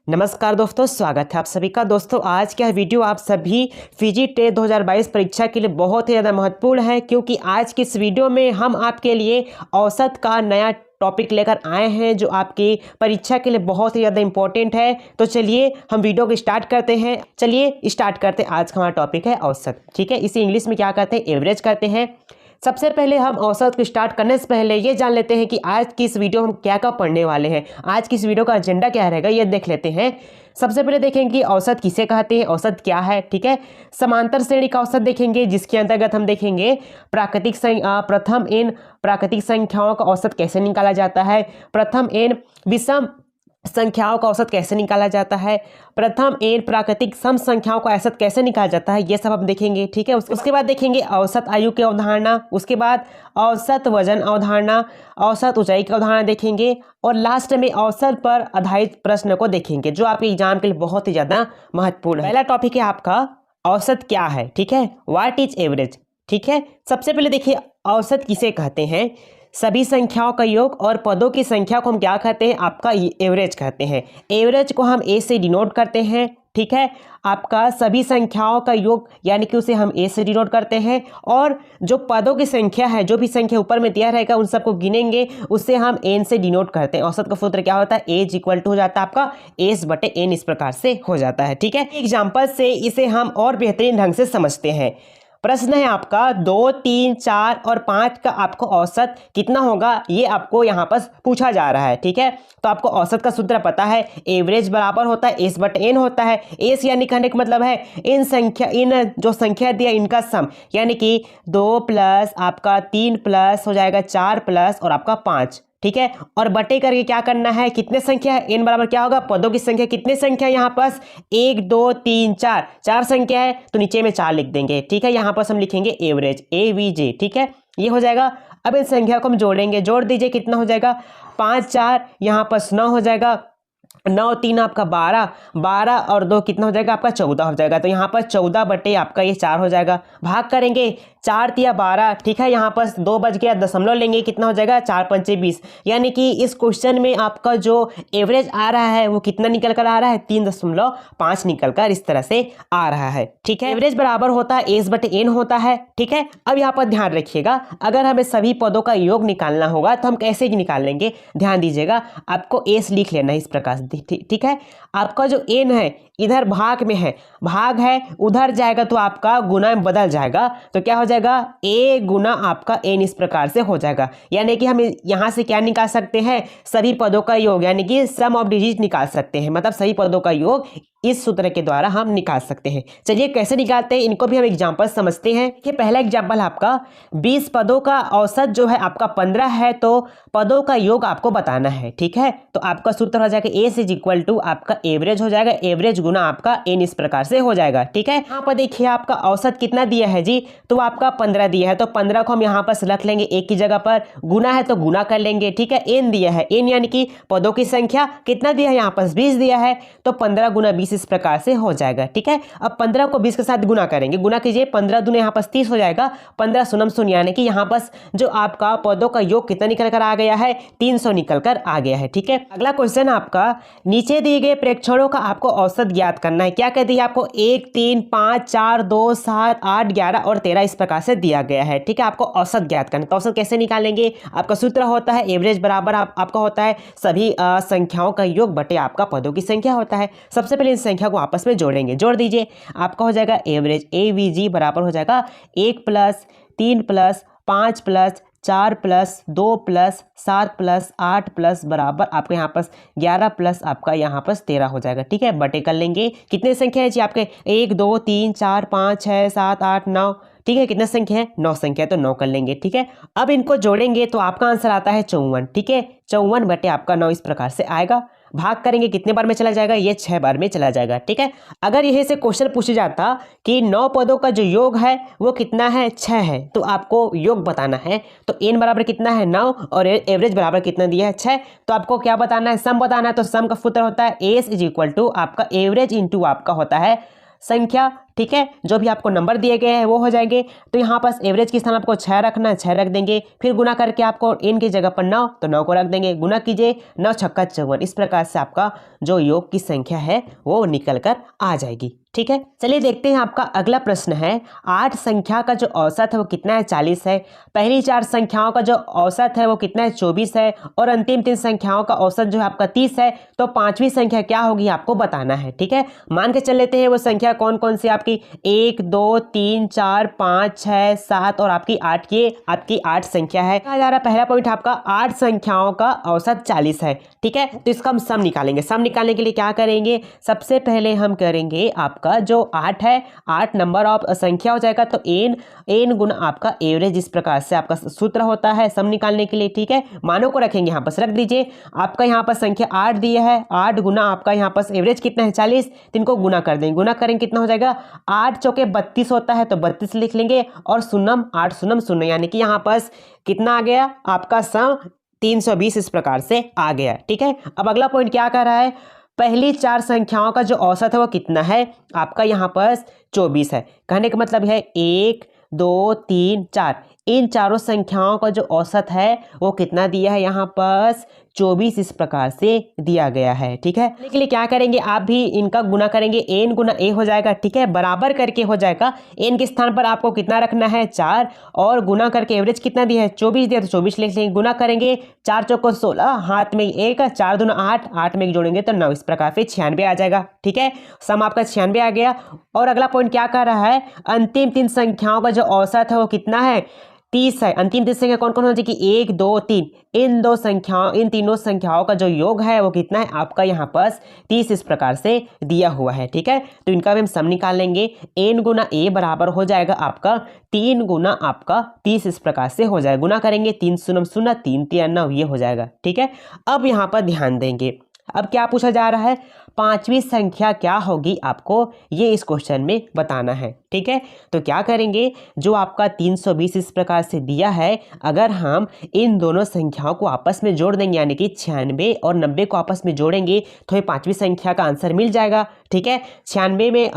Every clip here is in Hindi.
नमस्कार दोस्तों, स्वागत है आप सभी का। दोस्तों आज का वीडियो आप सभी फिजी टेट 2022 परीक्षा के लिए बहुत ही ज़्यादा महत्वपूर्ण है, क्योंकि आज की इस वीडियो में हम आपके लिए औसत का नया टॉपिक लेकर आए हैं जो आपकी परीक्षा के लिए बहुत ही ज़्यादा इंपॉर्टेंट है। तो चलिए हम वीडियो को स्टार्ट करते हैं। आज का हमारा टॉपिक है औसत। ठीक है, इसे इंग्लिश में क्या कहते हैं, एवरेज करते हैं। सबसे पहले हम औसत को स्टार्ट करने से पहले ये जान लेते हैं कि आज की इस वीडियो में हम क्या क्या पढ़ने वाले हैं। आज की इस वीडियो का एजेंडा क्या रहेगा ये देख लेते हैं। सबसे पहले देखेंगे कि औसत किसे कहते हैं, औसत क्या है। ठीक है, समांतर श्रेणी का औसत देखेंगे, जिसके अंतर्गत हम देखेंगे प्रथम एन प्राकृतिक संख्याओं का औसत कैसे निकाला जाता है, प्रथम एन विषम संख्याओं का औसत कैसे निकाला जाता है, प्रथम एन प्राकृतिक सम संख्याओं का औसत कैसे निकाला जाता है, ये सब हम देखेंगे। ठीक है, उसके बाद देखेंगे औसत आयु की अवधारणा, उसके बाद औसत वजन अवधारणा, औसत ऊंचाई की अवधारणा देखेंगे, और लास्ट में औसत पर आधारित प्रश्न को देखेंगे जो आपके एग्जाम के लिए बहुत ही ज़्यादा महत्वपूर्ण है। पहला टॉपिक है आपका औसत क्या है। ठीक है, व्हाट इज एवरेज। ठीक है, सबसे पहले देखिए औसत किसे कहते हैं। सभी संख्याओं का योग और पदों की संख्या को हम क्या कहते हैं, आपका एवरेज कहते हैं। एवरेज को हम ए से डिनोट करते हैं। ठीक है, आपका सभी संख्याओं का योग यानी कि उसे हम ए से डिनोट करते हैं, और जो पदों की संख्या है, जो भी संख्या ऊपर में दिया रहेगा उन सबको गिनेंगे, उससे हम एन से डिनोट करते हैं। औसत का सूत्र क्या होता है, एज इक्वल टू हो जाता है आपका एस बटे एन, इस प्रकार से हो जाता है। ठीक है, एग्जाम्पल से इसे हम और बेहतरीन ढंग से समझते हैं। प्रश्न है आपका 2, 3, 4 और 5 का आपको औसत कितना होगा, ये आपको यहाँ पर पूछा जा रहा है। ठीक है, तो आपको औसत का सूत्र पता है, एवरेज बराबर होता है एस बटे एन होता है। एस यानी कहने का मतलब है इन जो संख्या दिया इनका सम, यानी कि 2 प्लस आपका 3 प्लस हो जाएगा 4 प्लस और आपका 5। ठीक है, और बटे करके क्या करना है, कितने संख्या है, एन बराबर क्या होगा, पदों की संख्या, कितने संख्या यहाँ पास 1 2 3 4, 4 संख्या है तो नीचे में 4 लिख देंगे। ठीक है, यहाँ पर हम लिखेंगे एवरेज AVJ। ठीक है, ये हो जाएगा। अब इन संख्या को हम जोड़ेंगे, जोड़ दीजिए, कितना हो जाएगा 5 4 यहाँ पर 9 हो जाएगा, 9 3 आपका 12, 12 और 2 कितना हो जाएगा आपका 14 हो जाएगा। तो यहाँ पर 14 बटे आपका ये 4 हो जाएगा। भाग करेंगे 4 तिया 12। ठीक है, यहाँ पर 2 बच गया, दशमलव लेंगे, कितना हो जाएगा 4 पंचे 20। यानी कि इस क्वेश्चन में आपका जो एवरेज आ रहा है वो कितना निकल कर आ रहा है, 3.5 निकल कर इस तरह से आ रहा है। ठीक है, एवरेज बराबर होता है एस बटे एन होता है। ठीक है, अब यहाँ पर ध्यान रखिएगा, अगर हमें सभी पदों का योग निकालना होगा तो हम कैसे निकालेंगे, ध्यान दीजिएगा। आपको एस लिख लेना है इस प्रकार से। ठीक है, आपका जो एन है इधर भाग में है, भाग है उधर जाएगा तो आपका गुना में बदल जाएगा, तो क्या हो जाएगा ए गुना आपका एन, इस प्रकार से हो जाएगा। यानी कि हम यहाँ से क्या निकाल सकते हैं, सभी पदों का योग यानी कि सम ऑफ डिजिट निकाल सकते हैं, मतलब सभी पदों का योग इस सूत्र के द्वारा हम निकाल सकते हैं। चलिए कैसे निकालते हैं, इनको भी हम एग्जाम्पल समझते हैं। कि पहला एग्जाम्पल आपका 20 पदों का औसत जो है आपका 15 है, तो पदों का योग आपको बताना है। ठीक है, तो आपका सूत्र हो जाएगा एस इज इक्वल टू आपका एवरेज हो जाएगा, एवरेज गुना आपका एन, इस प्रकार से हो जाएगा। ठीक है, यहाँ पर देखिए आपका औसत कितना दिया है जी, तो आपका 15 दिया है, तो 15 को हम यहाँ पर रख लेंगे एक की जगह पर, गुना है तो गुना कर लेंगे। ठीक है, एन दिया है, एन यानी कि पदों की संख्या कितना दिया है, यहाँ पर 20 दिया है, तो 15 गुना 20 इस प्रकार से हो जाएगा। ठीक है, अब 15 को 20 के साथ गुना करेंगे, गुना कीजिए, 15 दूने यहाँ पर 30 हो जाएगा, 15 शून्य शून्य, यानी कि यहाँ पर जो आपका पदों का योग कितना निकल कर आ गया है, 300 निकल कर आ गया है। ठीक है, अगला क्वेश्चन आपका नीचे दिए गए प्रेक्षणों का आपको औसत ज्ञात करना है। क्या कहती है आपको 1 3 5 4 2 7 8 11 और 13 इस प्रकार से दिया गया है। ठीक है, आपको औसत ज्ञात करना है, तो औसत कैसे निकालेंगे, आपका सूत्र होता है एवरेज बराबर आपका होता है सभी संख्याओं का योग बटे आपका पदों की संख्या होता है। सबसे पहले इन संख्या को आपस में जोड़ेंगे, जोड़ दीजिए, आपका हो जाएगा एवरेज AVG बराबर हो जाएगा 1 plus 3 plus 5 plus 4 plus 2 plus 7 plus 8 plus बराबर आपके यहाँ पास 11 प्लस आपका यहाँ पास 13 हो जाएगा। ठीक है, बटे कर लेंगे, कितने संख्या है जी आपके 1 2 3 4 5 6 7 8 9। ठीक है, कितना संख्या है, 9 संख्या है, तो 9 कर लेंगे। ठीक है, अब इनको जोड़ेंगे तो आपका आंसर आता है 54। ठीक है, 54 बटे आपका 9 इस प्रकार से आएगा। भाग करेंगे, कितने बार में चला जाएगा, ये 6 बार में चला जाएगा। ठीक है, अगर यही से क्वेश्चन पूछा जाता कि 9 पदों का जो योग है वो कितना है, 6 है, तो आपको योग बताना है, तो एन बराबर कितना है 9 और एवरेज बराबर कितना दिया है 6, तो आपको क्या बताना है, सम बताना है। तो सम का सूत्र होता है एस इज इक्वल टू आपका एवरेज इंटू आपका होता है संख्या। ठीक है। जो भी आपको नंबर दिए गए हैं वो हो जाएंगे। तो यहाँ पर एवरेज के स्थान आपको 6 रखना है, 6 रख देंगे। फिर गुना करके आपको n की जगह पर 9, तो 9 को रख देंगे। गुना कीजिए, 9 छक्का 54। इस प्रकार से आपका जो योग की संख्या है वो निकल कर आ जाएगी। ठीक है, चलिए देखते हैं आपका अगला प्रश्न है। 8 संख्या का जो औसत है वो कितना है? 40 है। पहली 4 संख्याओं का जो औसत है वो कितना है? 24 है। और अंतिम 3 संख्याओं का औसत जो है आपका 30 है। तो 5वीं संख्या क्या होगी आपको बताना है। ठीक है, मान के चल लेते हैं वो संख्या कौन कौन सी आपकी 1 2 3 4 5 6 7 और आपकी 8। ये आपकी 8 संख्या है। कहा जा रहा पहला पॉइंट आपका 8 संख्याओं का औसत 40 है। ठीक है, तो इसका हम सम निकालेंगे। सम निकालने के लिए क्या करेंगे? सबसे पहले हम करेंगे आपका जो 8 है, 8 नंबर ऑफ संख्या हो जाएगा। तो n गुना आपका एवरेज, इस प्रकार से आपका सूत्र होता है सम निकालने के लिए। ठीक है, मानों को रखेंगे यहाँ पर, रख दीजिए। आपका यहाँ पर संख्या 8 दिया है, 8 गुना आपका यहाँ पर एवरेज कितना है? 40। तो इनको गुना कर देंगे। गुना करेंगे कितना हो जाएगा? 8 चौके 32 होता है, तो 32 लिख लेंगे। और शून्यम 8 शून्यम शून्य, यानी कि यहाँ पर कितना आ गया आपका सम? 320 इस प्रकार से आ गया। ठीक है, अब अगला पॉइंट क्या कर रहा है? पहली 4 संख्याओं का जो औसत है वो कितना है? आपका यहाँ पर 24 है। कहने का मतलब है 1 2 3 4, इन चारों संख्याओं का जो औसत है वो कितना दिया है? यहाँ पर 24 इस प्रकार से दिया गया है। ठीक है, इसके लिए क्या करेंगे? आप भी इनका गुना करेंगे, n गुना a हो जाएगा। ठीक है, बराबर करके हो जाएगा। n के स्थान पर आपको कितना रखना है? 4, और गुना करके एवरेज कितना दिया है? 24 दिया, तो 24 लिख लेंगे। गुना करेंगे 4 चौको 16, हाथ में 1, 4 दूना 8, 8 में जोड़ेंगे तो 9, इस प्रकार से 96 आ जाएगा। ठीक है, सम आपका 96 आ गया। और अगला पॉइंट क्या कर रहा है? अंतिम 3 संख्याओं का जो औसत है वो कितना है? 30 है। अंतिम 3 संख्या कौन कौन हो जाएगी? 1 2 3, इन तीनों संख्याओं का जो योग है वो कितना है? आपका यहाँ पर 30 इस प्रकार से दिया हुआ है। ठीक है, तो इनका भी हम सम निकाल लेंगे। n गुना a बराबर हो जाएगा आपका 3 गुना आपका 30 इस प्रकार से हो जाएगा। गुना करेंगे 3 शून्य शून्य, 3 3 9, ये हो जाएगा। ठीक है, अब यहाँ पर ध्यान देंगे। अब क्या पूछा जा रहा है? 5वीं संख्या क्या होगी आपको ये इस क्वेश्चन में बताना है। ठीक है, तो क्या करेंगे? जो आपका 320 इस प्रकार से दिया है, अगर हम इन दोनों संख्याओं को आपस में जोड़ देंगे, यानी कि 96 और 90 को आपस में जोड़ेंगे, तो ये 5वीं संख्या का आंसर मिल जाएगा। ठीक है, 96 में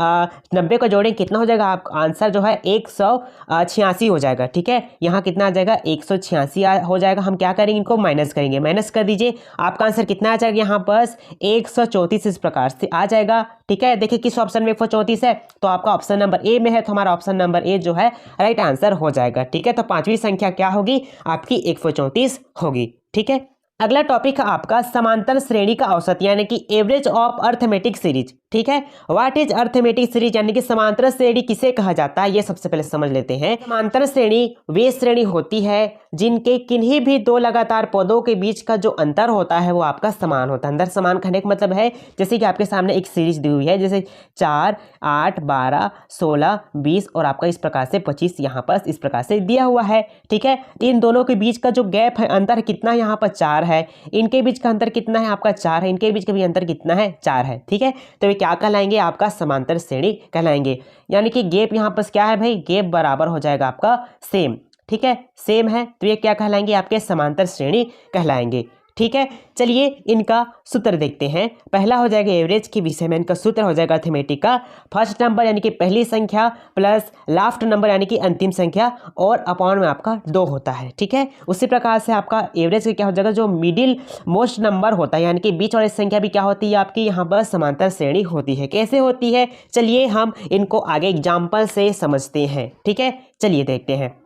90 को जोड़ेंगे कितना हो जाएगा? आपका आंसर जो है 186 हो जाएगा। ठीक है, यहाँ कितना आ जाएगा? 186 हो जाएगा। हम क्या करेंगे? इनको माइनस करेंगे। माइनस कर दीजिए, आपका आंसर कितना आ जाएगा? यहाँ पर 134 इस प्रकार से आ जाएगा। ठीक है, देखिए किस ऑप्शन में 134 है, तो आपका ऑप्शन नंबर ए में है, तो हमारा ऑप्शन नंबर ए जो है राइट आंसर हो जाएगा। ठीक है, तो 5वीं संख्या क्या होगी? आपकी 134 होगी। ठीक है, अगला टॉपिक है आपका समांतर श्रेणी का औसत, यानी कि एवरेज ऑफ अर्थमेटिक सीरीज। ठीक है, व्हाट इज अर्थमेटिक सीरीज, यानी कि समांतर श्रेणी किसे कहा जाता है ये सबसे पहले समझ लेते हैं। समांतर श्रेणी वे श्रेणी होती है जिनके किन्हीं भी दो लगातार पदों के बीच का जो अंतर होता है वो आपका समान होता है। अंतर समान कहने का मतलब है जैसे कि आपके सामने एक सीरीज दी हुई है, जैसे 4 8 12 16 20 और आपका इस प्रकार से 25 यहाँ पर इस प्रकार से दिया हुआ है। ठीक है, इन दोनों के बीच का जो गैप है, अंतर कितना है? यहाँ पर 4 है। इनके बीच का अंतर कितना है? आपका 4 है। इनके बीच का भी अंतर कितना है? 4 है। ठीक है, तो ये क्या कहलाएंगे? आपका समांतर श्रेणी कहलाएंगे। यानी कि गैप यहाँ पर क्या है भाई? गैप बराबर हो जाएगा आपका सेम। ठीक है, सेम है, तो ये क्या कहलाएंगे? आपके समांतर श्रेणी कहलाएंगे। ठीक है, चलिए इनका सूत्र देखते हैं। पहला हो जाएगा एवरेज के विषय में, इनका सूत्र हो जाएगा अर्थमेटिक का फर्स्ट नंबर यानी कि पहली संख्या प्लस लास्ट नंबर यानी कि अंतिम संख्या और अपॉन में आपका 2 होता है। ठीक है, उसी प्रकार से आपका एवरेज का क्या हो जाएगा? जो मिडिल मोस्ट नंबर होता है यानी कि बीच वाली संख्या भी क्या होती है? आपकी यहाँ पर समांतर श्रेणी होती है। कैसे होती है? चलिए हम इनको आगे एग्जाम्पल से समझते हैं। ठीक है, चलिए देखते हैं।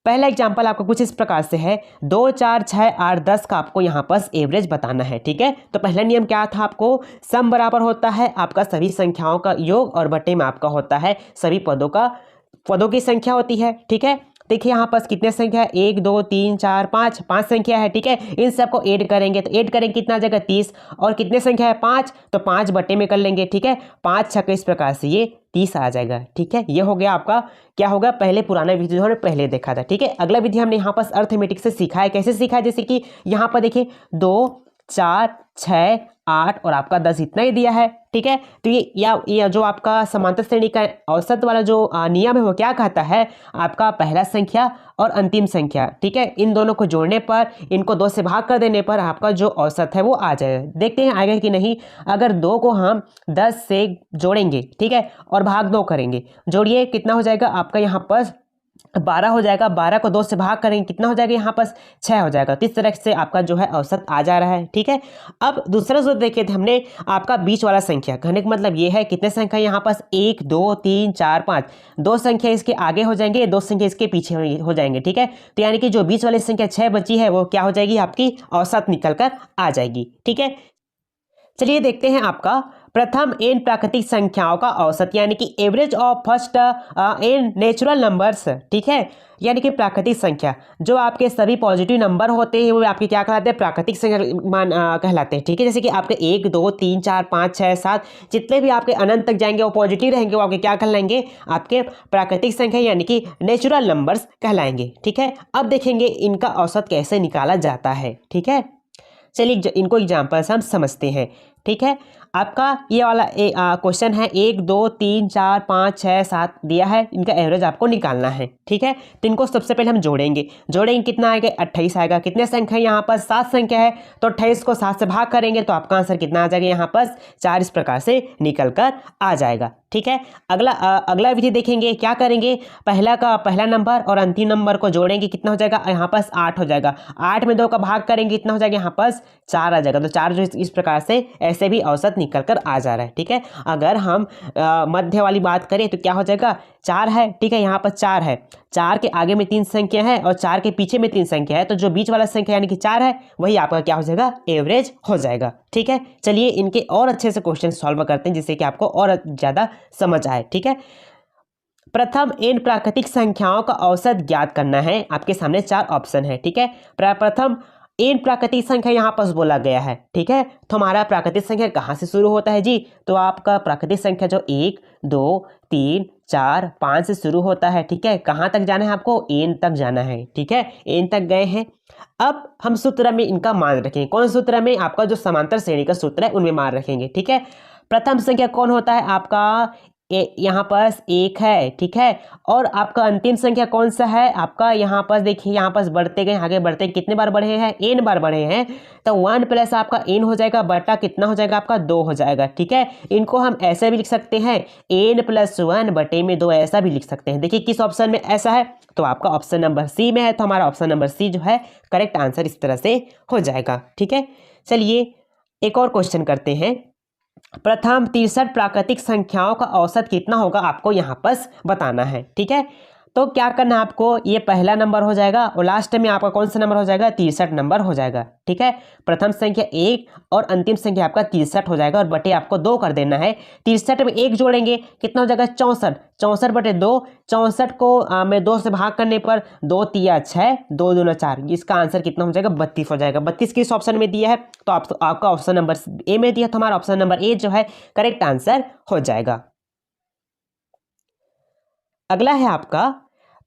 पहला एग्जाम्पल आपका कुछ इस प्रकार से है, 2 4 6 8 10 का आपको यहाँ पर एवरेज बताना है। ठीक है, तो पहला नियम क्या था? आपको सम बराबर होता है आपका सभी संख्याओं का योग और बटे में आपका होता है सभी पदों की संख्या होती है। ठीक है, देखिए यहाँ पर कितने संख्या है? 1 2 3 4 5 संख्या है। ठीक है, इन सबको ऐड करेंगे तो ऐड करेंगे कितना आ जाएगा? 30। और कितने संख्या है? 5, तो 5 बटे में कर लेंगे। ठीक है, 5 6 इस प्रकार से ये 30 आ जाएगा। ठीक है, ये हो गया आपका क्या होगा? पहले पुराना विधि जो हमने पहले देखा था। ठीक है, अगला विधि हमने यहाँ पर अर्थमेटिक से सीखा है। कैसे सीखा है? जैसे कि यहाँ पर देखिए 2 4, 6, 8 और आपका 10 इतना ही दिया है। ठीक है, तो ये जो आपका समांतर श्रेणी का औसत वाला जो नियम है वो क्या कहता है, आपका पहला संख्या और अंतिम संख्या, ठीक है, इन दोनों को जोड़ने पर, इनको 2 से भाग कर देने पर आपका जो औसत है वो आ जाएगा। देखते हैं आएगा कि नहीं। अगर 2 को हम 10 से जोड़ेंगे, ठीक है, और भाग 2 करेंगे, जोड़िए कितना हो जाएगा आपका यहाँ पर 12 हो जाएगा। 12 को 2 से भाग करेंगे कितना हो जाएगा यहाँ पर 6 हो जाएगा। तो इस तरह से आपका जो है औसत आ जा रहा है। ठीक है, अब दूसरा सूत्र देखिए थे हमने, आपका बीच वाला संख्या कहने का मतलब ये है कितने संख्या यहाँ पर 1 2 3 4 5, 2 संख्या इसके आगे हो जाएंगे, 2 संख्या इसके पीछे हो जाएंगे। ठीक है, तो यानी कि जो बीच वाली संख्या 6 बची है वो क्या हो जाएगी, आपकी औसत निकल कर आ जाएगी। ठीक है, चलिए देखते हैं आपका प्रथम n प्राकृतिक संख्याओं का औसत, यानी कि average of first n natural numbers. ठीक है, यानी कि प्राकृतिक संख्या जो आपके सभी पॉजिटिव नंबर होते हैं वो आपके क्या कहलाते हैं, प्राकृतिक संख्या कहलाते हैं। ठीक है, जैसे कि आपके 1 2 3 4 5 6 7 जितने भी आपके अनंत तक जाएंगे वो पॉजिटिव रहेंगे, वो आपके क्या कहलाएंगे, आपके प्राकृतिक संख्या यानी कि नेचुरल नंबर्स कहलाएंगे। ठीक है, अब देखेंगे इनका औसत कैसे निकाला जाता है। ठीक है, चलिए इनको एग्जाम्पल से हम समझते हैं। ठीक है, आपका ये वाला क्वेश्चन है 1 2 3 4 5 6 7 दिया है, इनका एवरेज आपको निकालना है। ठीक है, तो इनको सबसे पहले हम जोड़ेंगे कितना आएगा 28 आएगा। कितने संख्या यहाँ पर 7 संख्या है, तो 28 को 7 से भाग करेंगे तो आपका आंसर कितना आ जाएगा यहाँ पर 4, इस प्रकार से निकल कर आ जाएगा। ठीक है, अगला विधि देखेंगे, क्या करेंगे, पहला नंबर और अंतिम नंबर को जोड़ेंगे, कितना हो जाएगा यहाँ पर 8 हो जाएगा। 8 में 2 का भाग करेंगे कितना हो जाएगा यहाँ पर 4 आ जाएगा। तो 4 जो इस प्रकार से ऐसे भी औसत निकल कर आ जा रहा है। ठीक है, अगर हम मध्य वाली बात करें तो क्या हो जाएगा 4 है। ठीक है, यहाँ पर 4 है, 4 के आगे में 3 संख्या है और 4 के पीछे में 3 संख्या है, तो जो बीच वाला संख्या यानी कि 4 है वही आपका क्या हो जाएगा, एवरेज हो जाएगा। ठीक है, चलिए इनके और अच्छे से क्वेश्चन सॉल्व करते हैं जिससे कि आपको और ज़्यादा समझ आए। ठीक है, प्रथम n प्राकृतिक संख्याओं का औसत ज्ञात करना है। आपके सामने 4 ऑप्शन है। ठीक है, प्रथम n प्राकृतिक संख्या यहाँ पर बोला गया है। ठीक है, तो हमारा प्राकृतिक संख्या कहाँ से शुरू होता है जी, तो आपका प्राकृतिक संख्या जो 1 2 3 4 5 से शुरू होता है। ठीक है, कहाँ तक जाना है आपको, n तक जाना है। ठीक है, n तक गए हैं। अब हम सूत्र में इनका मान रखेंगे। कौन सूत्र में, आपका जो समांतर श्रेणी का सूत्र है उनमें मान रखेंगे। ठीक है, प्रथम संख्या कौन होता है आपका, यहाँ पर 1 है। ठीक है, और आपका अंतिम संख्या कौन सा है आपका, यहाँ पर देखिए, यहाँ पर बढ़ते गए, आगे बढ़ते कितने बार बढ़े हैं, n बार बढ़े हैं, तो 1 प्लस आपका n हो जाएगा बटा कितना हो जाएगा आपका 2 हो जाएगा। ठीक है, इनको हम ऐसे भी लिख सकते हैं n + 1 बटे में 2, ऐसा भी लिख सकते हैं। देखिए किस ऑप्शन में ऐसा है, तो आपका ऑप्शन नंबर सी में है, तो हमारा ऑप्शन नंबर सी जो है करेक्ट आंसर इस तरह से हो जाएगा। ठीक है, चलिए एक और क्वेश्चन करते हैं। प्रथम 63 प्राकृतिक संख्याओं का औसत कितना होगा आपको यहाँ पर बताना है। ठीक है, तो क्या करना है आपको, ये पहला नंबर हो जाएगा और लास्ट में आपका कौन सा नंबर हो जाएगा, 63 नंबर हो जाएगा। ठीक है, प्रथम संख्या 1 और अंतिम संख्या आपका 63 हो जाएगा और बटे आपको 2 कर देना है। 63 में 1 जोड़ेंगे कितना हो जाएगा 64, 64 बटे 2, 64 को में 2 से भाग करने पर 2 तिया 6, 2 दूना 4, इसका आंसर कितना हो जाएगा 32 हो जाएगा। 32 किस ऑप्शन में दिया है, तो आपका ऑप्शन नंबर ए में दिया, तो हमारा ऑप्शन नंबर ए जो है करेक्ट आंसर हो जाएगा। अगला है आपका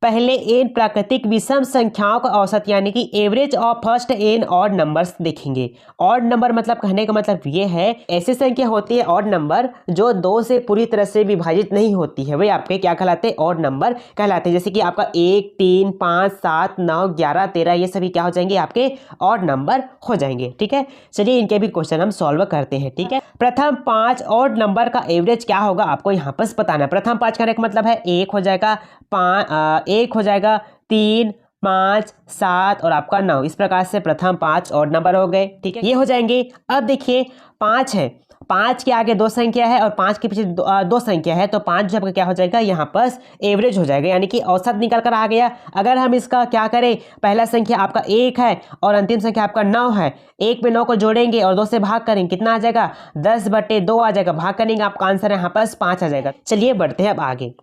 पहले n प्राकृतिक विषम संख्याओं का औसत, यानी कि average of first n odd numbers देखेंगे। ऑड नंबर मतलब कहने का मतलब ये है, ऐसी संख्या होती है ऑड नंबर जो 2 से पूरी तरह से विभाजित नहीं होती है, वे आपके क्या कहलाते हैं, ऑड नंबर कहलाते हैं। जैसे कि आपका 1 3 5 7 9 11 13, ये सभी क्या हो जाएंगे, आपके ऑड नंबर हो जाएंगे। ठीक है, चलिए इनके भी क्वेश्चन हम सॉल्व करते हैं। ठीक है, प्रथम 5 ऑड नंबर का एवरेज क्या होगा आपको यहाँ पर बताना है। प्रथम 5 कहने का मतलब है 1 हो जाएगा, 1 हो जाएगा, 3 5 7 और आपका 9, इस प्रकार से प्रथम 5 और नंबर हो गए। ठीक है, ये हो जाएंगे। अब देखिए 5 है, 5 के आगे 2 संख्या है और 5 के पीछे 2 संख्या है, तो 5 जब क्या हो जाएगा यहाँ पर एवरेज हो जाएगा, यानी कि औसत निकल कर आ गया। अगर हम इसका क्या करें, पहला संख्या आपका 1 है और अंतिम संख्या आपका 9 है, 1 में 9 को जोड़ेंगे और 2 से भाग करेंगे कितना आ जाएगा 10 बटे 2 आ जाएगा, भाग करेंगे आपका आंसर यहाँ पर 5 आ जाएगा। चलिए बढ़ते हैं अब आगे।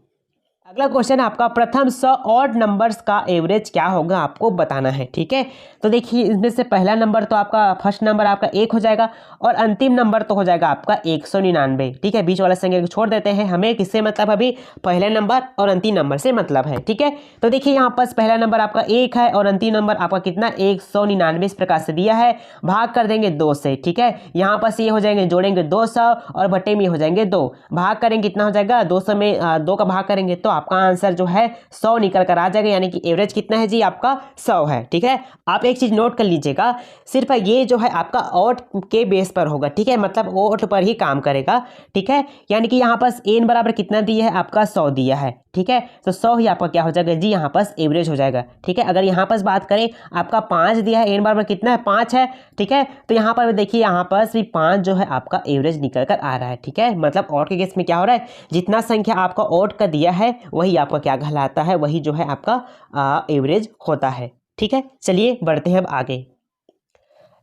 अगला क्वेश्चन आपका प्रथम 100 ऑड नंबर्स का एवरेज क्या होगा आपको बताना है। ठीक है, तो देखिए इसमें से पहला नंबर तो आपका फर्स्ट नंबर आपका 1 हो जाएगा और अंतिम नंबर तो हो जाएगा आपका 199। ठीक है, बीच वाला संख्या को छोड़ देते हैं, हमें किससे मतलब अभी पहले नंबर और अंतिम नंबर से मतलब है। ठीक है, तो देखिए यहाँ पर पहला नंबर आपका 1 है और अंतिम नंबर आपका कितना 199 इस प्रकार से दिया है, भाग कर देंगे 2 से। ठीक है, यहाँ पर ये हो जाएंगे, जोड़ेंगे 200 और बटे में हो जाएंगे 2, भाग करेंगे कितना हो जाएगा 200 में 2 का भाग करेंगे तो आपका आंसर जो है 100 निकल कर आ जाएगा, यानी कि एवरेज कितना है जी आपका 100 है। ठीक है, आप एक चीज नोट कर लीजिएगा, सिर्फ ये जो है आपका ऑड के बेस पर होगा। ठीक है, मतलब ऑड पर ही काम करेगा। ठीक है, यानी कि यहाँ पर एन बराबर कितना दिया है आपका 100 दिया है। ठीक है, तो 100 ही आपका क्या हो जाएगा जी यहाँ पर एवरेज हो जाएगा। ठीक है, अगर यहाँ पर बात करें आपका 5 दिया है, एन बराबर कितना है 5 है। ठीक है, तो यहाँ पर देखिए यहाँ पर भी 5 जो है आपका एवरेज निकल कर आ रहा है। ठीक है, मतलब ऑड के केस में क्या हो रहा है, जितना संख्या आपका ऑड का दिया है वही आपका क्या कहलाता है, वही जो है आपका एवरेज होता है। ठीक है, चलिए बढ़ते हैं अब आगे।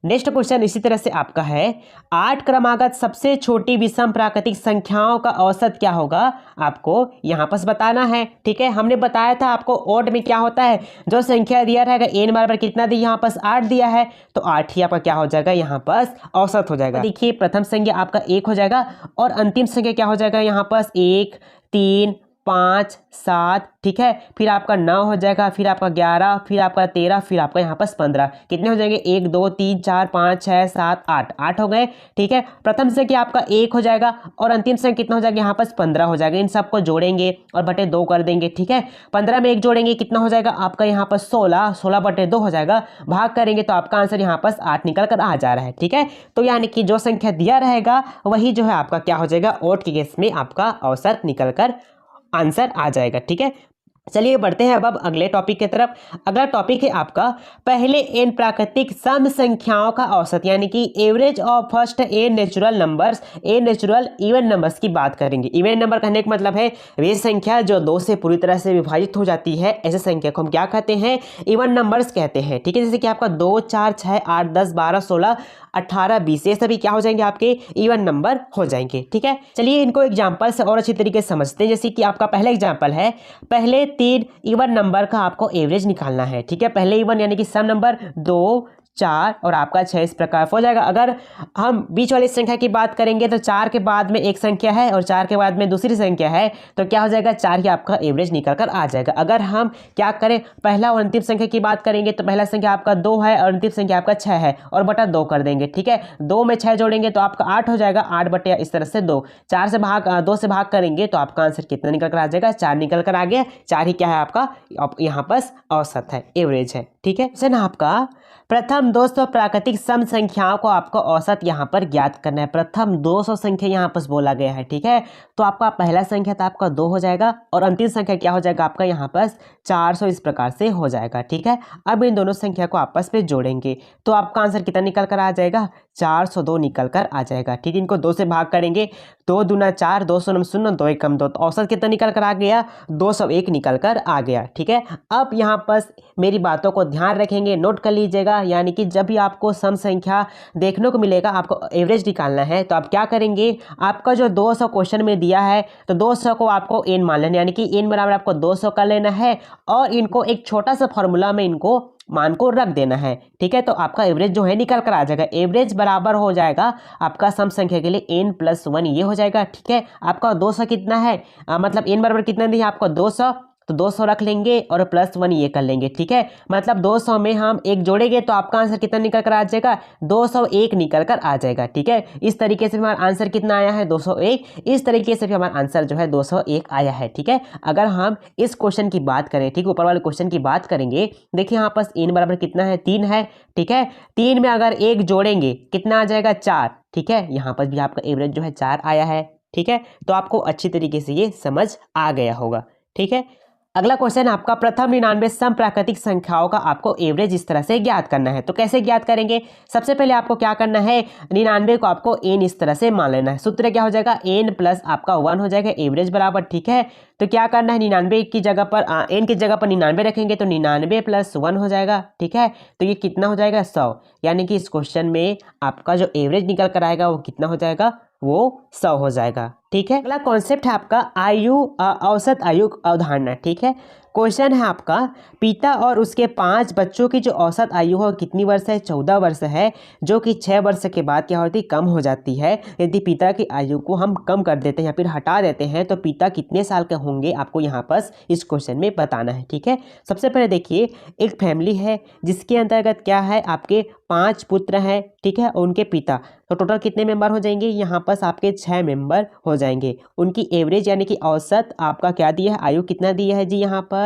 नेक्स्ट क्वेश्चन इसी तरह से आपका है 8 क्रमागत सबसे छोटी विषम प्राकृतिक संख्याओं का औसत क्या होगा, आपको यहाँ पर बताना है। ठीक है, हमने बताया था आपको ऑड में क्या होता है, जो संख्या दिया रहेगा एन बराबर कितना दिया, यहाँ पर 8 दिया है तो 8 ही आपका क्या हो जाएगा यहाँ पर औसत हो जाएगा। देखिए प्रथम संख्या आपका 1 हो जाएगा और अंतिम संख्या क्या हो जाएगा यहाँ पर 1 3 5 7। ठीक है, फिर आपका 9 हो जाएगा, फिर आपका 11, फिर आपका 13, फिर आपका यहाँ पर 15। कितने हो जाएंगे 1 2 3 4 5 6 7 8, 8 हो गए। ठीक है, प्रथम संख्या आपका 1 हो जाएगा और अंतिम संख्या कितना हो जाएगा यहाँ पर 15 हो जाएगा। इन सबको जोड़ेंगे और बटे 2 कर देंगे। ठीक है, 15 में 1 जोड़ेंगे कितना हो जाएगा आपका यहाँ पर 16, 16 बटे 2 हो जाएगा, भाग करेंगे तो आपका आंसर यहाँ पर 8 निकल कर आ जा रहा है। ठीक है, तो यानी कि जो संख्या दिया रहेगा वही जो है आपका क्या हो जाएगा ऑड के केस में आपका औसत निकल कर आंसर आ जाएगा। ठीक है, चलिए बढ़ते हैं अब अगले टॉपिक की तरफ। अगला टॉपिक है आपका पहले एन प्राकृतिक सम संख्याओं का औसत, यानी कि average of first n natural numbers, n natural even numbers की बात करेंगे। इवन नंबर कहने का मतलब है वे संख्या जो 2 से पूरी तरह से विभाजित हो जाती है, ऐसे संख्या को हम क्या कहते हैं, इवन नंबर्स कहते हैं। ठीक है, जैसे कि आपका 2 4 6 8 10 12 16 18 20 ये सभी क्या हो जाएंगे आपके इवन नंबर हो जाएंगे। ठीक है, चलिए इनको एग्जांपल से और अच्छी तरीके से समझते हैं। जैसे कि आपका पहला एग्जांपल है, पहले 3 इवन नंबर का आपको एवरेज निकालना है। ठीक है, पहले इवन यानी कि सम नंबर 2 4 और आपका 6 इस प्रकार हो जाएगा। अगर हम बीच वाली संख्या की बात करेंगे तो 4 के बाद में एक संख्या है और 4 के बाद में दूसरी संख्या है तो क्या हो जाएगा 4 ही आपका एवरेज निकल कर आ जाएगा। अगर हम क्या करें पहला और अंतिम संख्या की बात करेंगे तो पहला संख्या आपका 2 है और अंतिम संख्या आपका 6 है और बटा 2 कर देंगे। ठीक है, 2 में 6 जोड़ेंगे तो आपका 8 हो जाएगा, 8 बटे इस तरह से 2, 4 से भाग 2 से भाग करेंगे तो आपका आंसर कितना निकल कर आ जाएगा 4 निकल कर आ गया। 4 ही क्या है आपका यहाँ पर औसत है, एवरेज है। ठीक है ना, आपका प्रथम 200 प्राकृतिक सम संख्याओं को आपको औसत यहाँ पर ज्ञात करना है। प्रथम 200 संख्या यहाँ पर बोला गया है। ठीक है, तो आपका पहला संख्या तो आपका 2 हो जाएगा और अंतिम संख्या क्या हो जाएगा आपका यहाँ पर 400 इस प्रकार से हो जाएगा। ठीक है, अब इन दोनों संख्या को आपस में जोड़ेंगे तो आपका आंसर कितना निकल कर आ जाएगा 402 निकल कर आ जाएगा। ठीक है, इनको 2 से भाग करेंगे, 2 दूना 4, 2 शून्य 0, 2 एकम 2, तो औसत कितना निकल कर आ गया 201 निकल कर आ गया। ठीक है, अब यहाँ पर मेरी बातों को ध्यान रखेंगे, नोट कर लीजिएगा, यानी कि जब भी आपको सम संख्या देखने को मिलेगा आपको एवरेज निकालना है तो आप क्या करेंगे, आपका जो 200 क्वेश्चन में दिया है तो 200 को आपको एन मान लेना, यानी कि एन बराबर आपको 200 कर लेना है और इनको एक छोटा सा फॉर्मूला में इनको मान को रख देना है। ठीक है, तो आपका एवरेज जो है निकल कर आ जाएगा। एवरेज बराबर हो जाएगा आपका सम संख्या के लिए n+1 ये हो जाएगा। ठीक है, आपका 200 कितना है मतलब n बराबर कितना दिया आपको 200, तो 200 रख लेंगे और +1 ये कर लेंगे। ठीक है, मतलब 200 में हम एक जोड़ेंगे तो आपका आंसर कितना निकल कर आ जाएगा 201 निकल कर आ जाएगा। ठीक है, इस तरीके से हमारा आंसर कितना आया है 201, इस तरीके से भी हमारा आंसर जो है 201 आया है। ठीक है, अगर हम इस क्वेश्चन की बात करें, ठीक ऊपर वाले क्वेश्चन की बात करेंगे, देखिए यहाँ पर n बराबर कितना है 3 है। ठीक है, 3 में अगर एक जोड़ेंगे कितना आ जाएगा 4। ठीक है, यहाँ पर भी आपका एवरेज जो है 4 आया है। ठीक है, तो आपको अच्छी तरीके से ये समझ आ गया होगा। ठीक है, अगला क्वेश्चन आपका प्रथम 99 सम प्राकृतिक संख्याओं का आपको एवरेज इस तरह से ज्ञात करना है। तो कैसे ज्ञात करेंगे, सबसे पहले आपको क्या करना है 99 को आपको n इस तरह से मान लेना है। सूत्र क्या हो जाएगा n प्लस आपका 1 हो जाएगा एवरेज बराबर। ठीक है, तो क्या करना है 99 की जगह पर n की जगह पर 99 रखेंगे तो 99 + 1 हो जाएगा। ठीक है, तो ये कितना हो जाएगा 100, यानी कि इस क्वेश्चन में आपका जो एवरेज निकल कर आएगा वो कितना हो जाएगा वो 100 हो जाएगा। ठीक है, अगला कॉन्सेप्ट है आपका आयु औसत आयु अवधारणा। ठीक है, क्वेश्चन है आपका पिता और उसके 5 बच्चों की जो औसत आयु है कितनी वर्ष है? 14 वर्ष है, जो कि 6 वर्ष के बाद क्या होती है? कम हो जाती है। यदि पिता की आयु को हम कम कर देते हैं या फिर हटा देते हैं तो पिता कितने साल के होंगे, आपको यहाँ पर इस क्वेश्चन में बताना है। ठीक है, सबसे पहले देखिए, एक फैमिली है जिसके अंतर्गत क्या है, आपके 5 पुत्र हैं। ठीक है, और उनके पिता, तो टोटल कितने मेंबर हो जाएंगे? यहाँ पर आपके 6 मेंबर हो जाएंगे। उनकी एवरेज यानी कि औसत आपका क्या दिया है, आयु कितना दिया है जी? यहाँ पर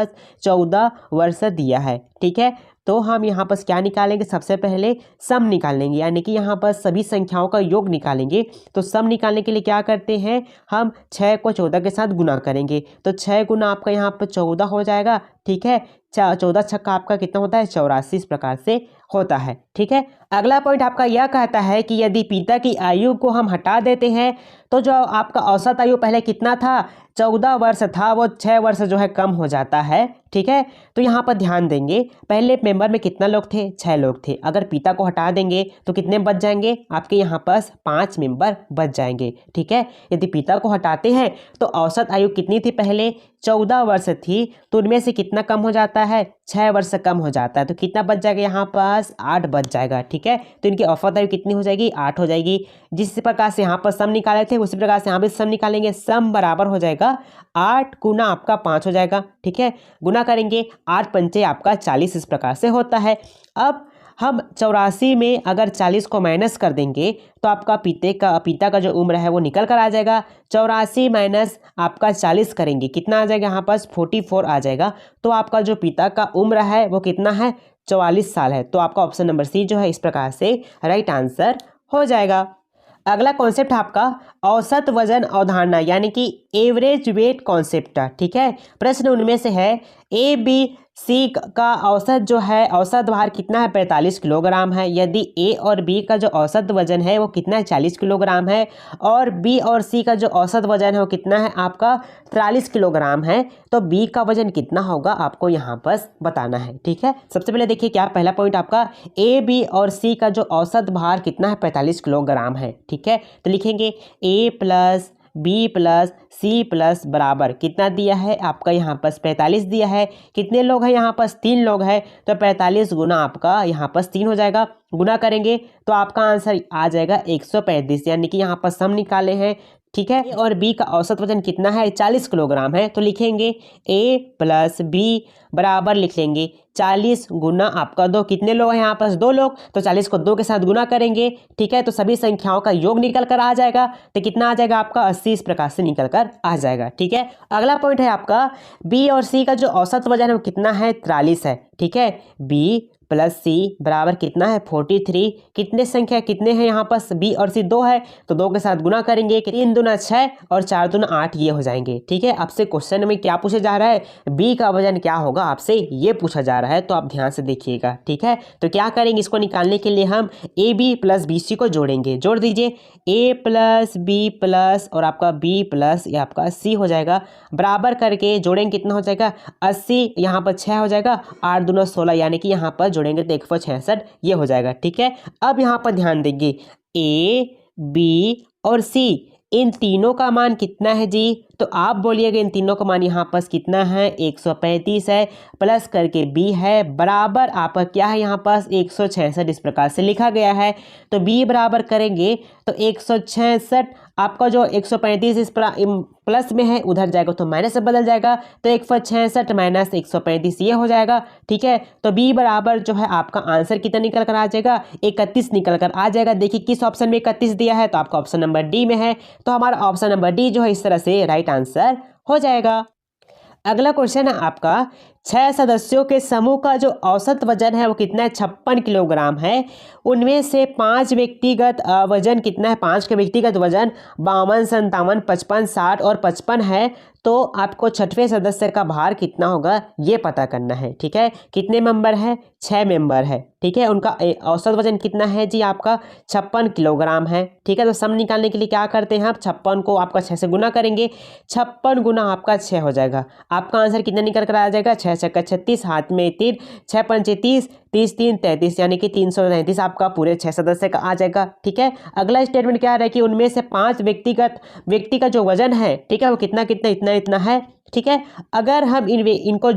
14 वर्ष दिया है। ठीक है, तो हम यहाँ पर क्या निकालेंगे? सबसे पहले सम निकालेंगे, यानी कि यहाँ पर सभी संख्याओं का योग निकालेंगे। तो सम निकालने के लिए क्या करते हैं, हम 6 को 14 के साथ गुना करेंगे, तो 6 गुना आपका यहाँ पर 14 हो जाएगा। ठीक है, 14 छक्का आपका कितना होता है? 84, इस प्रकार से होता है। ठीक है, अगला पॉइंट आपका यह कहता है कि यदि पिता की आयु को हम हटा देते हैं तो जो आपका औसत आयु पहले कितना था? 14 वर्ष था, वो 6 वर्ष जो है कम हो जाता है। ठीक है, तो यहाँ पर ध्यान देंगे, पहले मेंबर में कितना लोग थे? 6 लोग थे। अगर पिता को हटा देंगे तो कितने बच जाएंगे? आपके यहाँ पास 5 मेंबर बच जाएंगे। ठीक है, यदि पिता को हटाते हैं तो औसत आयु कितनी थी? पहले 14 वर्ष थी, तो उनमें से कितना कम हो जाता है? 6 वर्ष कम हो जाता है, तो कितना बच जाएगा? यहाँ पास 8 बच जाएगा। ठीक है, तो इनकी औसत आयु कितनी हो जाएगी? 8 हो जाएगी। जिस प्रकार से यहाँ पर सम निकाले थे उसी प्रकार से यहाँ भी सम निकालेंगे। सम बराबर हो जाएगा 8 गुना आपका 5 हो जाएगा। ठीक है, गुना करेंगे, 8 पंचे आपका 40, इस प्रकार से होता है। अब हम 84 में अगर 40 को माइनस कर देंगे तो आपका पिता का जो उम्र है वो निकल कर आ जाएगा। 84 माइनस आपका 40 करेंगे, कितना आ जाएगा? यहाँ पास 44 आ जाएगा। तो आपका जो पिता का उम्र है वो कितना है? 44 साल है। तो आपका ऑप्शन नंबर सी जो है इस प्रकार से राइट आंसर हो जाएगा। अगला कॉन्सेप्ट आपका औसत वजन अवधारणा, यानी कि एवरेज वेट कॉन्सेप्ट। ठीक है, प्रश्न उनमें से है ए बी सी का औसत जो है, औसत भार कितना है? 45 किलोग्राम है। यदि ए और बी का जो औसत वजन है वो कितना है? 40 किलोग्राम है। और बी और सी का जो औसत वजन है वो कितना है? आपका 43 किलोग्राम है। तो बी का वजन कितना होगा, आपको यहाँ पर बताना है। ठीक है, सबसे पहले देखिए क्या पहला पॉइंट आपका ए बी और सी का जो औसत भार कितना है? 45 किलोग्राम है। ठीक है, तो लिखेंगे A plus B plus C plus बराबर कितना दिया है? आपका यहाँ पर 45 दिया है। कितने लोग हैं? यहाँ पर 3 लोग हैं, तो 45 गुना आपका यहाँ पर 3 हो जाएगा। गुना करेंगे तो आपका आंसर आ जाएगा 135, यानी कि यहाँ पर सम निकाले हैं। ठीक है, ए और बी का औसत वजन कितना है? 40 किलोग्राम है। तो लिखेंगे ए प्लस बी बराबर लिख लेंगे 40 गुना आपका 2। कितने लोग हैं यहाँ पास? 2 लोग, तो 40 को 2 के साथ गुना करेंगे। ठीक है, तो सभी संख्याओं का योग निकल कर आ जाएगा। तो कितना आ जाएगा आपका? 80, इस प्रकार से निकल कर आ जाएगा। ठीक है, अगला पॉइंट है आपका बी और सी का जो औसत वजन है वो कितना है? 43 है। ठीक है, बी प्लस सी बराबर कितना है? 43। कितने संख्या कितने हैं यहाँ पर? बी और सी 2 है, तो 2 के साथ गुना करेंगे। 3 दूना 6 और 4 दूना 8 ये हो जाएंगे। ठीक है, आपसे क्वेश्चन में क्या पूछा जा रहा है? बी का वजन क्या होगा, आपसे ये पूछा जा रहा है, तो आप ध्यान से देखिएगा। ठीक है, तो क्या करेंगे, इसको निकालने के लिए हम A B plus B C को जोड़ेंगे। जोड़ दीजिए, ए प्लस बी प्लस और आपका बी प्लस ये आपका सी हो जाएगा। बराबर करके जोड़ेंगे, कितना हो जाएगा? 80, यहाँ पर 6 हो जाएगा। 8 दूना 16, यानी कि यहाँ पर जोड़ेंगे तो 166 ये हो जाएगा। ठीक है, अब यहाँ पर ध्यान देंगे, ए बी और सी इन तीनों का मान कितना है जी? तो आप बोलिएगा इन तीनों का मान यहाँ पर कितना है? 135 है। प्लस करके बी है बराबर आपका क्या है यहाँ पास? 166, इस प्रकार से लिखा गया है। तो बी बराबर करेंगे तो 166, आपका जो 135 इस प्लस में है उधर जाएगा तो माइनस से बदल जाएगा, तो 166 माइनस 135 ये हो जाएगा। ठीक है, तो बी बराबर जो है आपका आंसर कितना निकल कर आ जाएगा? 31 निकल कर आ जाएगा। देखिए किस ऑप्शन में 31 दिया है, तो आपका ऑप्शन नंबर डी में है, तो हमारा ऑप्शन नंबर डी जो है इस तरह से राइट आंसर हो जाएगा। अगला क्वेश्चन है आपका 6 सदस्यों के समूह का जो औसत वजन है वो कितना है? 56 किलोग्राम है। उनमें से 5 व्यक्तिगत वजन कितना है? 5 के व्यक्तिगत वजन 52, 57, 55, 60 और 55 है। तो आपको 6वें सदस्य का भार कितना होगा ये पता करना है। ठीक है, कितने मेंबर है? 6 मेंबर है। ठीक है, उनका औसत वजन कितना है जी? आपका 56 किलोग्राम है। ठीक है, तो सम निकालने के लिए क्या करते हैं आप? 56 को आपका 6 से गुना करेंगे। 56 गुना आपका 6 हो जाएगा। आपका आंसर कितना निकल कर आ जाएगा? 6 6 छक्का 36, हाथ में तीर, 6 पंचे 30, 30 3 33, यानी कि 333 आपका पूरे 6 सदस्य का आ जाएगा। ठीक है, अगला स्टेटमेंट क्या है कि उनमें से 5 व्यक्ति का जो वजन है, ठीक है, वो कितना कितना इतना इतना है। ठीक है, अगर हम इनको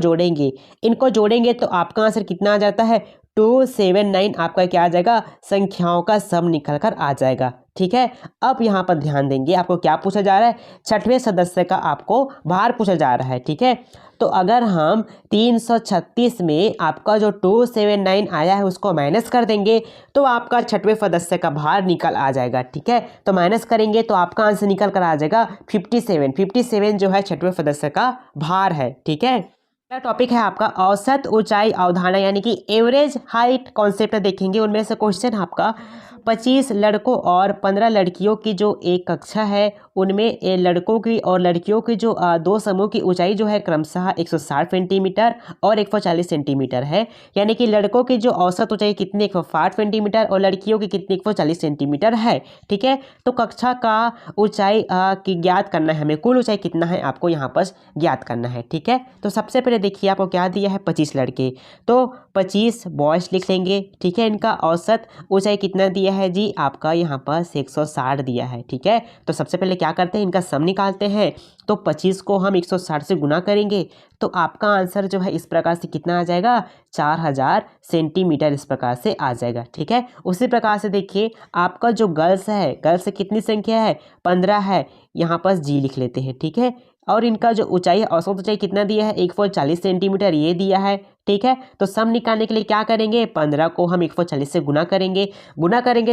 जोड़ेंगे तो आपका आंसर कितना आ जाता है 279, आपका क्या आ जाएगा, संख्याओं का सम निकल कर आ जाएगा। ठीक है, अब यहाँ पर ध्यान देंगे, आपको क्या पूछा जा रहा है, 6वें सदस्य का आपको भार पूछा जा रहा है। ठीक है, तो अगर हम 336 में आपका जो 279 आया है उसको माइनस कर देंगे तो आपका 6वें सदस्य का भार निकल आ जाएगा। ठीक है, तो माइनस करेंगे तो आपका आंसर निकल कर आ जाएगा 57 जो है 6वें सदस्य का भार है। ठीक है, अगला टॉपिक है आपका औसत ऊंचाई अवधारणा, यानी कि एवरेज हाइट कॉन्सेप्ट देखेंगे। उनमें से क्वेश्चन आपका 25 लड़कों और 15 लड़कियों की जो एक कक्षा है, उनमें लड़कों की और लड़कियों की जो दो समूह की ऊंचाई जो है क्रमशः 160 सेंटीमीटर और 140 सेंटीमीटर है। यानी कि लड़कों की जो औसत ऊंचाई कितनी 160 सेंटीमीटर और लड़कियों की कितनी 140 सेंटीमीटर है। ठीक है, तो कक्षा का ऊंचाई की ज्ञात करना है हमें, कुल ऊंचाई कितना है आपको यहाँ पर ज्ञात करना है। ठीक है, तो सबसे पहले देखिए आपको क्या दिया है 25 लड़के, तो 25 बॉयज लिख लेंगे। ठीक है, इनका औसत ऊंचाई कितना दिया है जी, आपका यहाँ पर 160 दिया है। ठीक है, तो सबसे पहले क्या करते हैं, इनका सम निकालते हैं। तो 25 को हम 160 से गुना करेंगे तो आपका आंसर जो है इस प्रकार से कितना आ जाएगा, 4000 सेंटीमीटर इस प्रकार से आ जाएगा। ठीक है, उसी प्रकार से देखिए आपका जो गर्ल्स है, गर्ल्स से कितनी संख्या है, 15 है, यहाँ पर जी लिख लेते हैं। ठीक है, और इनका जो ऊंचाई है, औसत ऊंचाई कितना दिया है 140 सेंटीमीटर ये दिया है। ठीक है, तो सम निकालने के लिए क्या करेंगे, 15 को हम 140 से गुना करेंगे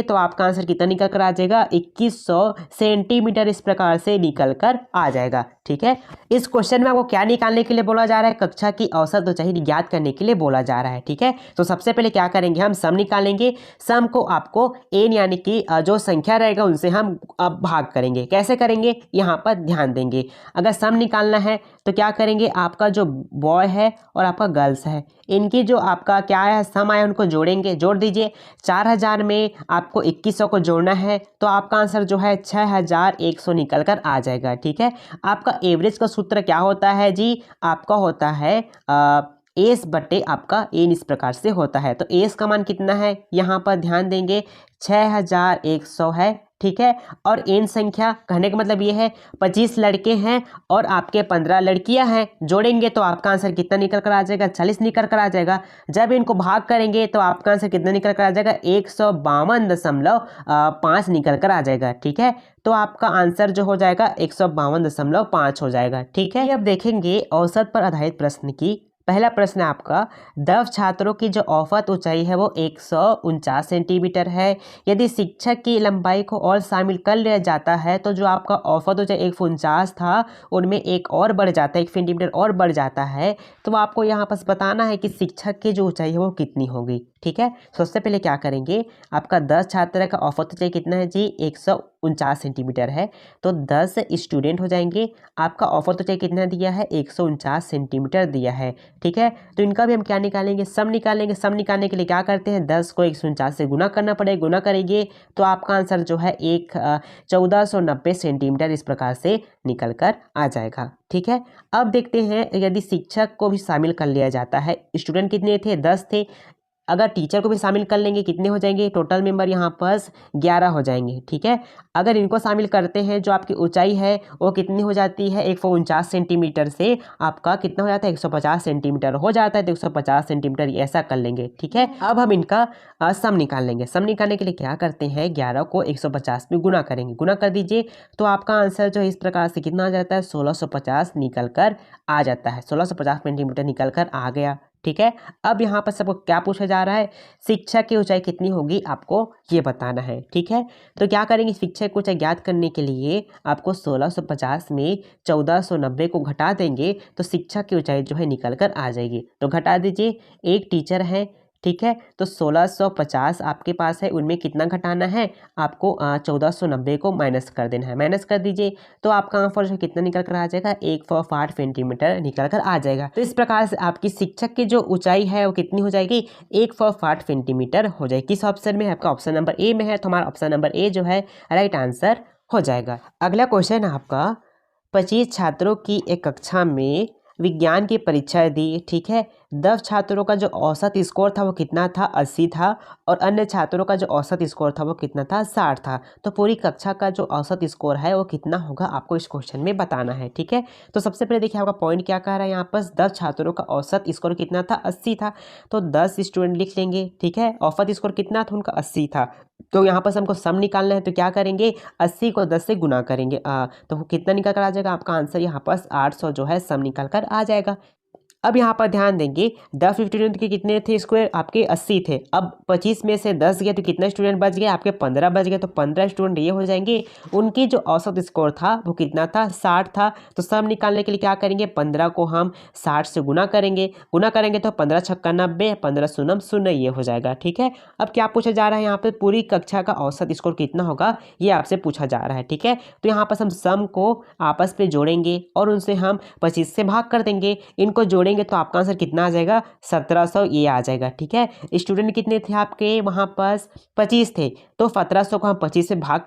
तो आपका आंसर कितना निकल कर आ जाएगा, 2100 सेंटीमीटर इस प्रकार से निकल कर आ जाएगा। ठीक है, इस क्वेश्चन में आपको क्या निकालने के लिए बोला जा रहा है, कक्षा की औसत ऊंचाई ज्ञात करने के लिए बोला जा रहा है। ठीक है, तो सबसे पहले क्या करेंगे, हम सम निकालेंगे। सम को आपको n यानी कि जो संख्या रहेगा उनसे हम भाग करेंगे। कैसे करेंगे, यहाँ पर ध्यान देंगे। अगर सम निकालना है तो क्या करेंगे, आपका जो बॉय है और आपका गर्ल्स है, इनकी जो आपका क्या है सम आया उनको जोड़ेंगे। जोड़ दीजिए, 4000 में आपको 2100 को जोड़ना है तो आपका आंसर जो है 6100 निकल कर आ जाएगा। ठीक है, आपका एवरेज का सूत्र क्या होता है जी, आपका होता है एस बटे आपका एन इस प्रकार से होता है। तो एस का मान कितना है, यहाँ पर ध्यान देंगे 6100 है। ठीक है, और एन संख्या कहने का मतलब ये है 25 लड़के हैं और आपके 15 लड़कियां हैं, जोड़ेंगे तो आपका आंसर कितना निकल कर आ जाएगा, 40 निकल कर आ जाएगा। जब इनको भाग करेंगे तो आपका आंसर कितना निकल कर आ जाएगा, 152.5 निकल कर आ जाएगा। ठीक है, तो आपका आंसर जो हो जाएगा 152.5 हो जाएगा। ठीक है, अब देखेंगे औसत पर आधारित प्रश्न की। पहला प्रश्न है आपका, 10 छात्रों की जो औसत ऊंचाई है वो 149 सेंटीमीटर है। यदि शिक्षक की लंबाई को और शामिल कर लिया जाता है तो जो आपका औसत ऊंचाई 149 था उनमें एक और बढ़ जाता है, 1 सेंटीमीटर और बढ़ जाता है। तो आपको यहाँ पर बताना है कि शिक्षक की जो ऊंचाई है वो कितनी होगी। ठीक है, सबसे पहले क्या करेंगे, आपका 10 छात्र का औसत ऊंचाई कितना है जी, 149 सेंटीमीटर है, तो 10 स्टूडेंट हो जाएंगे। आपका औसत ऊंचाई कितना दिया है, 149 सेंटीमीटर दिया है। ठीक है, तो इनका भी हम क्या निकालेंगे, सम निकालेंगे। सम निकालने के लिए क्या करते हैं, 10 को 149 से गुना करना पड़ेगा। गुना करेंगे तो आपका आंसर जो है 1490 सेंटीमीटर इस प्रकार से निकल कर आ जाएगा। ठीक है, अब देखते हैं यदि शिक्षक को भी शामिल कर लिया जाता है, स्टूडेंट कितने थे, 10 थे, अगर टीचर को भी शामिल कर लेंगे कितने हो जाएंगे, टोटल मेंबर यहाँ पर 11 हो जाएंगे। ठीक है, अगर इनको शामिल करते हैं जो आपकी ऊंचाई है वो कितनी हो जाती है, 149 सेंटीमीटर से आपका कितना हो जाता है, 150 सेंटीमीटर हो जाता है। तो 150 सेंटीमीटर ऐसा कर लेंगे। ठीक है, अब हम इनका सम निकाल लेंगे। सम निकालने के लिए क्या करते हैं, 11 को 150 में गुना करेंगे। गुना कर दीजिए तो आपका आंसर जो है इस प्रकार से कितना आ जाता है, 1650 निकल कर आ जाता है। 1650 सेंटीमीटर निकल कर आ गया। ठीक है, अब यहाँ पर सबको क्या पूछा जा रहा है, शिक्षक की ऊंचाई कितनी होगी आपको ये बताना है। ठीक है, तो क्या करेंगे, शिक्षक की ऊंचाई ज्ञात करने के लिए आपको 1650 में 1490 को घटा देंगे तो शिक्षक की ऊंचाई जो है निकल कर आ जाएगी। तो घटा दीजिए, एक टीचर है। ठीक है, तो 1650 आपके पास है, उनमें कितना घटाना है आपको, 1490 को माइनस कर देना है। माइनस कर दीजिए तो आपका आंसर जो कितना निकल कर आ जाएगा, 160 सेंटीमीटर निकल कर आ जाएगा। तो इस प्रकार से आपकी शिक्षक की जो ऊंचाई है वो कितनी हो जाएगी, 160 सेंटीमीटर हो जाएगी। किस ऑप्शन में है, आपका ऑप्शन नंबर ए में है, तो हमारा ऑप्शन नंबर ए जो है राइट आंसर हो जाएगा। अगला क्वेश्चन है आपका, 25 छात्रों की एक कक्षा में विज्ञान की परीक्षा दी, ठीक है, 10 छात्रों का जो औसत स्कोर था वो कितना था, 80 था, और अन्य छात्रों का जो औसत स्कोर था वो कितना था, 60 था। तो पूरी कक्षा का जो औसत स्कोर है वो कितना होगा, आपको इस क्वेश्चन में बताना है, ठीक है। तो सबसे पहले देखिए आपका पॉइंट क्या कह रहा है, यहाँ पर 10 छात्रों का औसत स्कोर कितना था, 80 था। तो 10 स्टूडेंट लिख लेंगे, ठीक है, औसत स्कोर कितना था उनका, 80 था। तो यहाँ पर हमको सम निकालना है, तो क्या करेंगे, 80 को 10 से गुना करेंगे, तो कितना निकल कर आ जाएगा आपका आंसर, यहाँ पर 800 जो है सम निकल कर आ जाएगा। अब यहाँ पर ध्यान देंगे 10 स्टूडेंट के कितने थे स्क्वायर, आपके 80 थे। अब 25 में से 10 गए तो कितने स्टूडेंट बच गए, आपके 15 बच गए। तो 15 स्टूडेंट ये हो जाएंगे। उनकी जो औसत स्कोर था वो कितना था, 60 था। तो सब निकालने के लिए क्या करेंगे, 15 को हम 60 से गुना करेंगे। गुना करेंगे तो 15 छक्का 90, 15 शून्य शून्य, ये हो जाएगा, ठीक है। अब क्या पूछा जा रहा है यहाँ पे, पूरी कक्षा का औसत स्कोर कितना होगा, ये आपसे पूछा जा रहा है, ठीक है। तो यहाँ पर हम सम को आपस में जोड़ेंगे और उनसे हम 25 से भाग कर देंगे। इनको जोड़ेंगे तो आपका आंसर कितना आ जाएगा, 1700 ये आ जाएगा, ठीक है। स्टूडेंट कितने थे आपके वहाँ पास, 25 थे। तो 1700 को हम 25 से भाग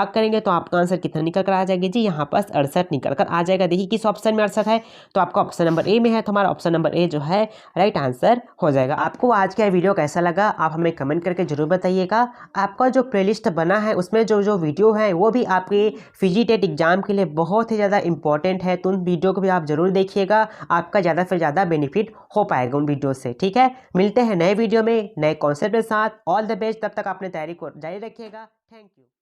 करेंगे तो आपका आंसर कितना निकल कर आ जाएगा जी, यहाँ पास 68 निकल कर आ जाएगा। देखिए किस ऑप्शन में 68 है, तो आपका ऑप्शन नंबर ए में है, तो हमारा ऑप्शन नंबर ए जो है राइट आंसर हो जाएगा। आपको आज का वीडियो कैसा लगा, आप हमें कमेंट करके जरूर बताइएगा। आपका जो प्लेलिस्ट बना है उसमें जो जो वीडियो है वो भी आपके फिजी टेट एग्जाम के लिए बहुत ही ज़्यादा इंपॉर्टेंट है, तो उन वीडियो को भी आप जरूर देखिएगा। आपका ज़्यादा से ज़्यादा बेनिफिट हो पाएगा उन वीडियो से, ठीक है। मिलते हैं नए वीडियो में नए कॉन्सेप्ट के साथ। ऑल द बेस्ट, तब तक अपने तैयारी को जारी रखिएगा। Thank you.